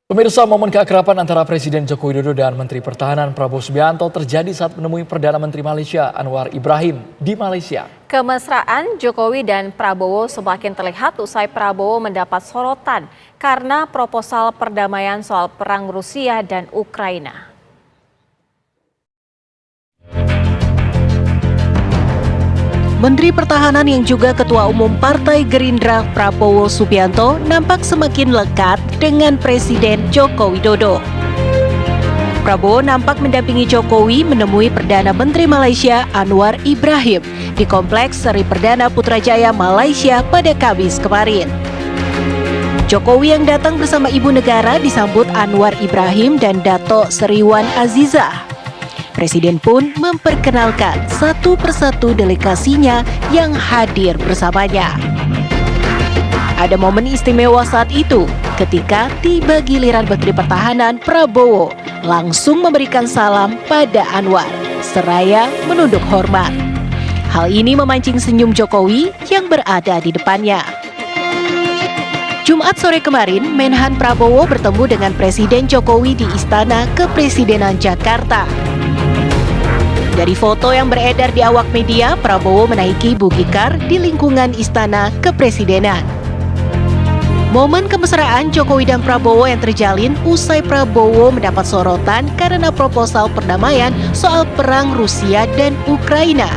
Pemirsa, momen keakraban antara Presiden Joko Widodo dan Menteri Pertahanan Prabowo Subianto terjadi saat menemui Perdana Menteri Malaysia Anwar Ibrahim di Malaysia. Kemesraan Jokowi dan Prabowo semakin terlihat usai Prabowo mendapat sorotan karena proposal perdamaian soal perang Rusia dan Ukraina. Menteri Pertahanan yang juga Ketua Umum Partai Gerindra Prabowo Subianto nampak semakin lekat dengan Presiden Joko Widodo. Prabowo nampak mendampingi Jokowi menemui Perdana Menteri Malaysia Anwar Ibrahim di Kompleks Seri Perdana Putrajaya Malaysia pada Kamis kemarin. Jokowi yang datang bersama Ibu Negara disambut Anwar Ibrahim dan Dato' Sri Wan Azizah. Presiden pun memperkenalkan satu persatu delegasinya yang hadir bersamanya. Ada momen istimewa saat itu ketika tiba giliran Menteri Pertahanan Prabowo langsung memberikan salam pada Anwar seraya menunduk hormat. Hal ini memancing senyum Jokowi yang berada di depannya. Jumat sore kemarin, Menhan Prabowo bertemu dengan Presiden Jokowi di Istana Kepresidenan Jakarta. Dari foto yang beredar di awak media, Prabowo menaiki bugikar di lingkungan Istana Kepresidenan. Momen kemesraan Jokowi dan Prabowo yang terjalin usai Prabowo mendapat sorotan karena proposal perdamaian soal perang Rusia dan Ukraina.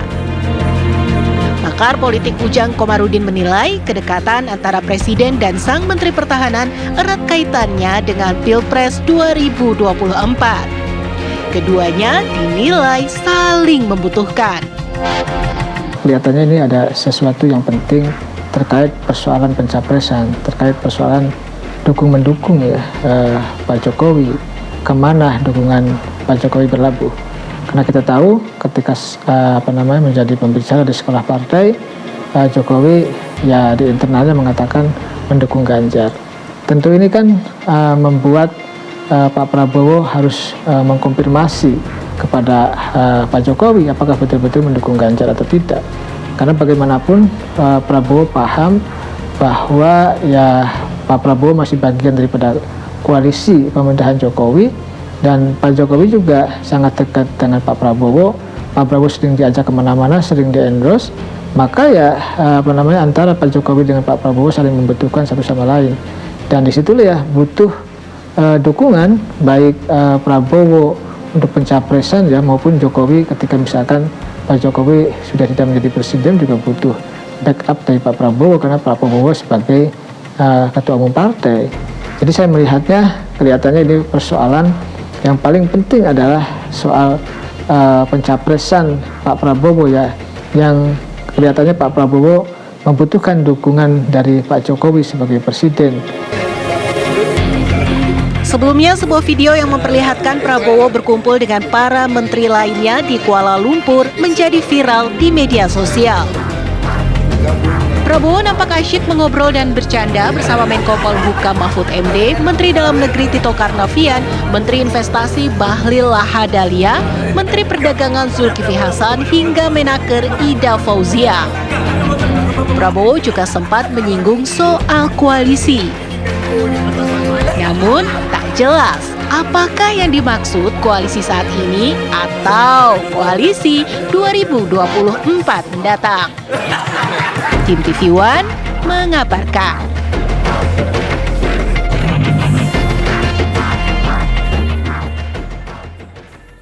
Pakar politik Ujang Komarudin menilai kedekatan antara Presiden dan Sang Menteri Pertahanan erat kaitannya dengan Pilpres 2024. Keduanya dinilai saling membutuhkan. Kelihatannya ini ada sesuatu yang penting terkait persoalan pencapresan, terkait persoalan dukung-mendukung ya Pak Jokowi. Kemana dukungan Pak Jokowi berlabuh? Karena kita tahu ketika menjadi pembicara di sekolah partai, Jokowi ya di internalnya mengatakan mendukung Ganjar. Tentu ini kan membuat Pak Prabowo harus mengkonfirmasi kepada Pak Jokowi apakah betul-betul mendukung Ganjar atau tidak. Karena bagaimanapun Prabowo paham bahwa ya Pak Prabowo masih bagian daripada koalisi pemerintahan Jokowi dan Pak Jokowi juga sangat dekat dengan Pak Prabowo. Pak Prabowo sering diajak kemana-mana, sering di-endorse. Maka ya antara Pak Jokowi dengan Pak Prabowo saling membutuhkan satu sama lain. Dan disitulah ya butuh dukungan baik Prabowo untuk pencapresan ya maupun Jokowi ketika misalkan Pak Jokowi sudah tidak menjadi presiden juga butuh backup dari Pak Prabowo karena Pak Prabowo sebagai ketua umum partai. Jadi saya melihatnya kelihatannya ini persoalan yang paling penting adalah soal pencapresan Pak Prabowo ya yang kelihatannya Pak Prabowo membutuhkan dukungan dari Pak Jokowi sebagai presiden. Sebelumnya, sebuah video yang memperlihatkan Prabowo berkumpul dengan para menteri lainnya di Kuala Lumpur menjadi viral di media sosial. Prabowo nampak asyik mengobrol dan bercanda bersama Menko Polhukam Mahfud MD, Menteri Dalam Negeri Tito Karnavian, Menteri Investasi Bahlil Lahadalia, Menteri Perdagangan Zulkifli Hasan, hingga Menaker Ida Fauzia. Prabowo juga sempat menyinggung soal koalisi. Namun, tak jelas apakah yang dimaksud koalisi saat ini atau koalisi 2024 mendatang. Tim TV One mengabarkan.